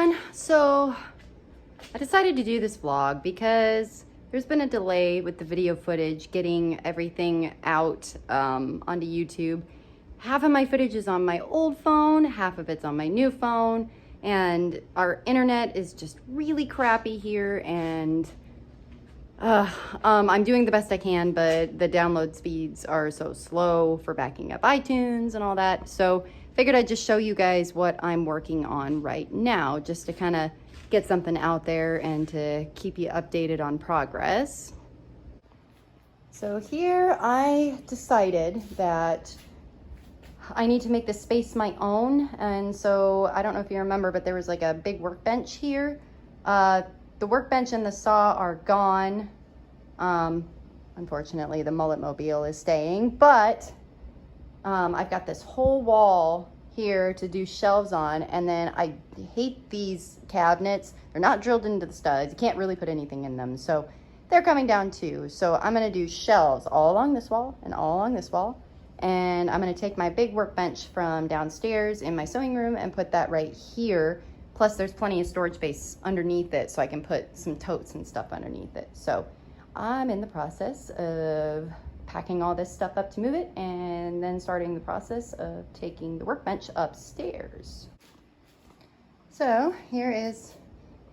everyone. So I decided to do this vlog because there's been a delay with the video footage getting everything out onto YouTube. Half of my footage is on my old phone, half of it's on my new phone, and our internet is just really crappy here, and I'm doing the best I can, but the download speeds are so slow for backing up iTunes and all that. So figured I'd just show you guys what I'm working on right now, just to kind of get something out there and to keep you updated on progress. So here I decided that I need to make this space my own. And so I don't know if you remember, but there was like a big workbench here. The workbench and the saw are gone. Unfortunately, the mullet mobile is staying, but I've got this whole wall here to do shelves on, and then I hate these cabinets. They're not drilled into the studs. You can't really put anything in them, so they're coming down too. So I'm gonna do shelves all along this wall and all along this wall, and I'm gonna take my big workbench from downstairs in my sewing room and put that right here. Plus there's plenty of storage space underneath it, so I can put some totes and stuff underneath it. So I'm in the process of packing all this stuff up to move it, and then starting the process of taking the workbench upstairs. So here is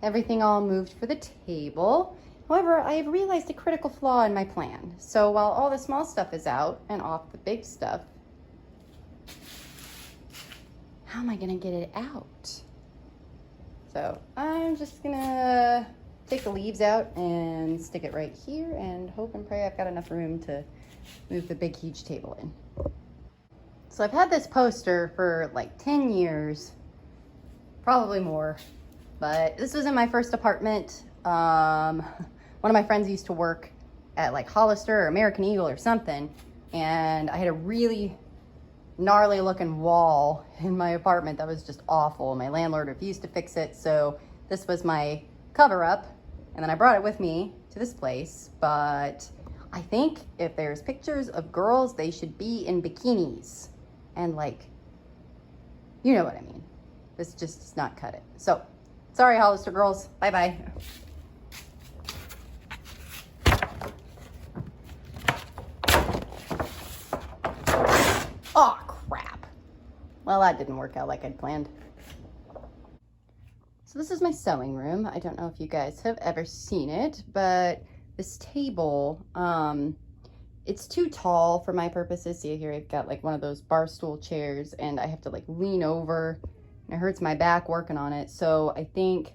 everything all moved for the table. However, I have realized a critical flaw in my plan. So while all the small stuff is out and off the big stuff, how am I gonna get it out? So I'm just gonna take the leaves out and stick it right here and hope and pray I've got enough room to move the big huge table in. So I've had this poster for like 10 years, probably more, but this was in my first apartment. One of my friends used to work at like Hollister or American Eagle or something, and I had a really gnarly looking wall in my apartment that was just awful. My landlord refused to fix it, so this was my cover up, and then I brought it with me to this place. But I think if there's pictures of girls, they should be in bikinis, and like, you know what I mean. This just does not cut it. So sorry, Hollister girls, bye bye. Oh crap. Well, that didn't work out like I'd planned. So this is my sewing room. I don't know if you guys have ever seen it, but this table, it's too tall for my purposes. See here, I've got like one of those bar stool chairs, and I have to like lean over, and it hurts my back working on it. So I think,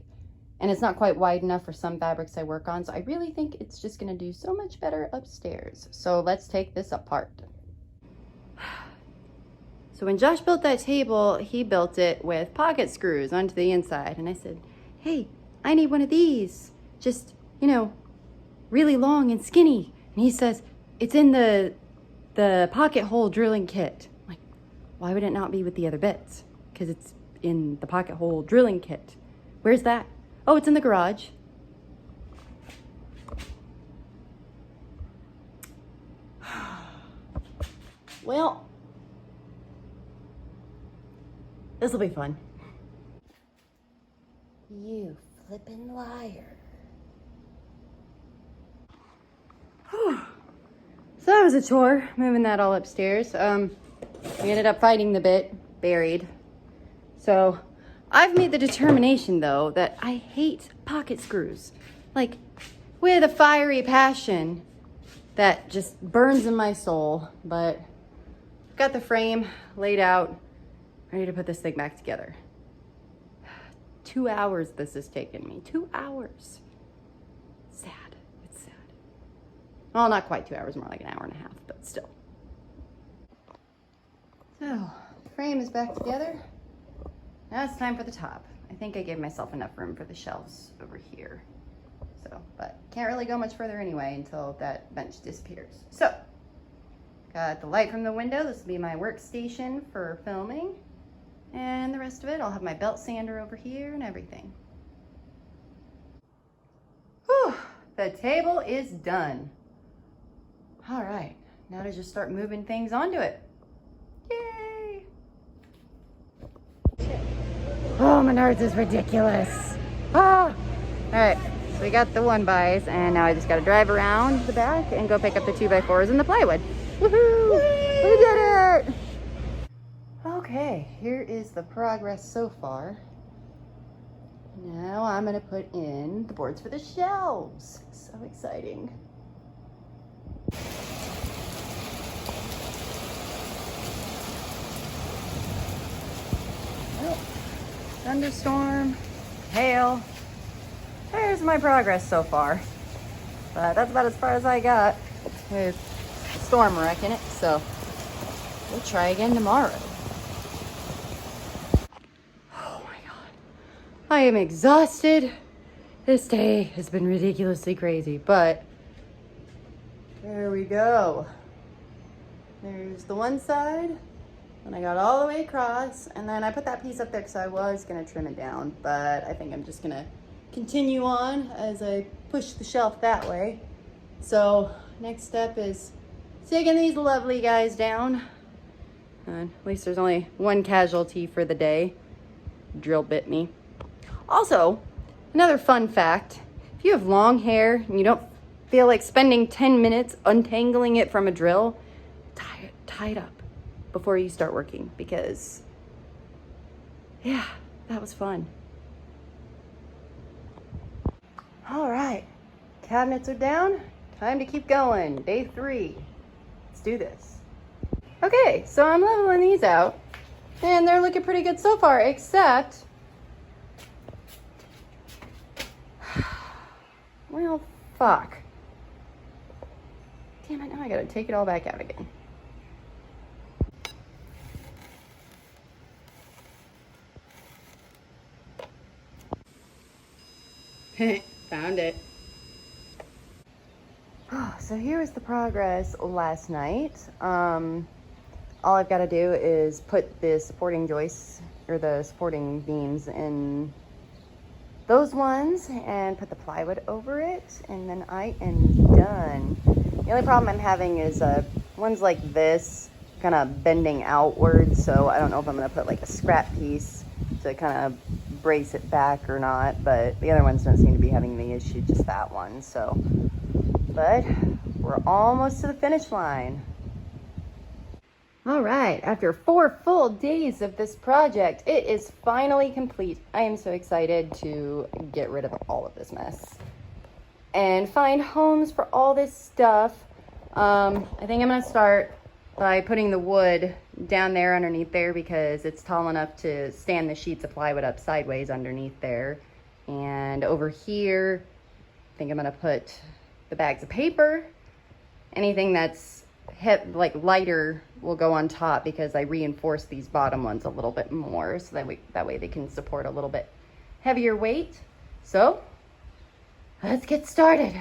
and it's not quite wide enough for some fabrics I work on, so I really think it's just gonna do so much better upstairs. So let's take this apart. So when Josh built that table, he built it with pocket screws onto the inside. And I said, hey, I need one of these. Just, you know, really long and skinny. And he says, it's in the pocket hole drilling kit. I'm like, why would it not be with the other bits? Because it's in the pocket hole drilling kit. Where's that? Oh, it's in the garage. Well, this will be fun. You flippin' liar. Whew. So that was a chore, moving that all upstairs. We ended up fighting the bit, buried. So I've made the determination though that I hate pocket screws. Like, with a fiery passion that just burns in my soul. But got the frame laid out, ready to put this thing back together. 2 hours this has taken me. 2 hours. Sad. It's sad. Well, not quite 2 hours, more like an hour and a half, but still. So, the frame is back together. Now it's time for the top. I think I gave myself enough room for the shelves over here. So, but can't really go much further anyway until that bench disappears. So, got the light from the window. This will be my workstation for filming. And the rest of it, I'll have my belt sander over here and everything. Whew, the table is done. All right, now to just start moving things onto it. Yay! Oh, Menards is ridiculous. Ah! All right, so we got the 1x, and now I just gotta drive around the back and go pick up the 2x4s and the plywood. Woohoo! We did it! Okay, here is the progress so far. Now I'm gonna put in the boards for the shelves. So exciting. Oh, thunderstorm, hail. There's my progress so far. But that's about as far as I got with the storm wrecking it, so we'll try again tomorrow. Oh my God. I am exhausted. This day has been ridiculously crazy, but there we go. There's the one side, and I got all the way across, and then I put that piece up there because I was gonna trim it down, but I think I'm just gonna continue on as I push the shelf that way. So next step is taking these lovely guys down. And at least there's only one casualty for the day. Drill bit me. Also, another fun fact, if you have long hair and you don't feel like spending 10 minutes untangling it from a drill, tie it up before you start working, because yeah, that was fun. All right, cabinets are down. Time to keep going. Day 3. Let's do this. Okay, so I'm leveling these out, and they're looking pretty good so far, except, well, fuck. Damn it, now I gotta take it all back out again. Found it. So here is the progress last night. All I've got to do is put the supporting joists, or the supporting beams, in those ones and put the plywood over it, and then I am done. The only problem I'm having is ones like this kind of bending outwards, so I don't know if I'm going to put like a scrap piece to kind of brace it back or not, but the other ones don't seem to be having the issue, just that one. So, but we're almost to the finish line. All right, after 4 full days of this project, it is finally complete. I am so excited to get rid of all of this mess and find homes for all this stuff. I think I'm gonna start by putting the wood down there underneath there, because it's tall enough to stand the sheets of plywood up sideways underneath there. And over here, I think I'm gonna put the bags of paper. Anything that's like lighter will go on top, because I reinforce these bottom ones a little bit more, so that way they can support a little bit heavier weight. So let's get started.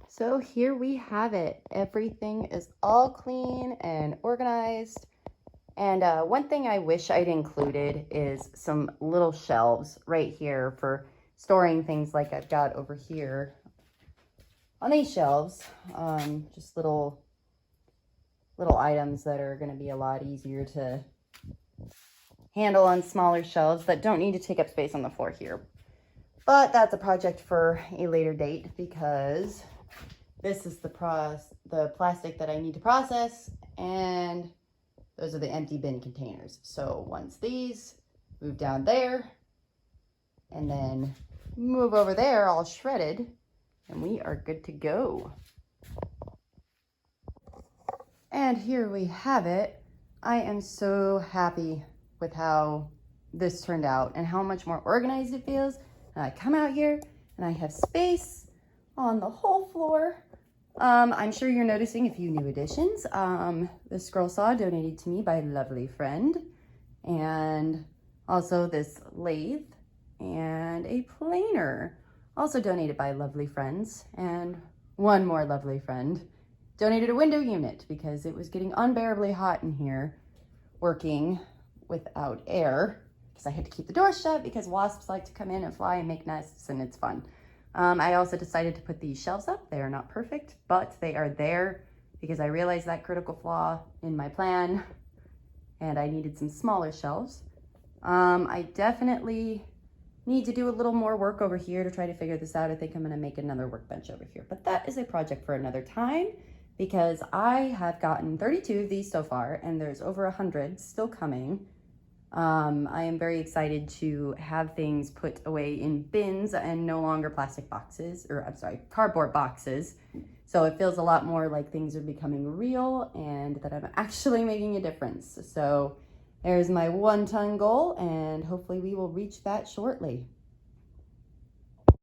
So here we have it. Everything is all clean and organized. And one thing I wish I'd included is some little shelves right here for storing things like I've got over here on these shelves. Just little items that are going to be a lot easier to handle on smaller shelves that don't need to take up space on the floor here. But that's a project for a later date, because this is the plastic that I need to process, and those are the empty bin containers. So once these move down there and then move over there all shredded, and we are good to go. And here we have it. I am so happy with how this turned out and how much more organized it feels. And I come out here and I have space on the whole floor. I'm sure you're noticing a few new additions. This scroll saw donated to me by a lovely friend, and also this lathe and a planer, also donated by lovely friends, and one more lovely friend donated a window unit because it was getting unbearably hot in here working without air, because I had to keep the door shut because wasps like to come in and fly and make nests, and it's fun. I also decided to put these shelves up. They are not perfect, but they are there because I realized that critical flaw in my plan, and I needed some smaller shelves. I definitely need to do a little more work over here to try to figure this out. I think I'm gonna make another workbench over here, but that is a project for another time because I have gotten 32 of these so far and there's over 100 still coming. I am very excited to have things put away in bins and no longer plastic boxes, or I'm sorry, cardboard boxes. So it feels a lot more like things are becoming real and that I'm actually making a difference. So there's my 1-ton goal, and hopefully we will reach that shortly.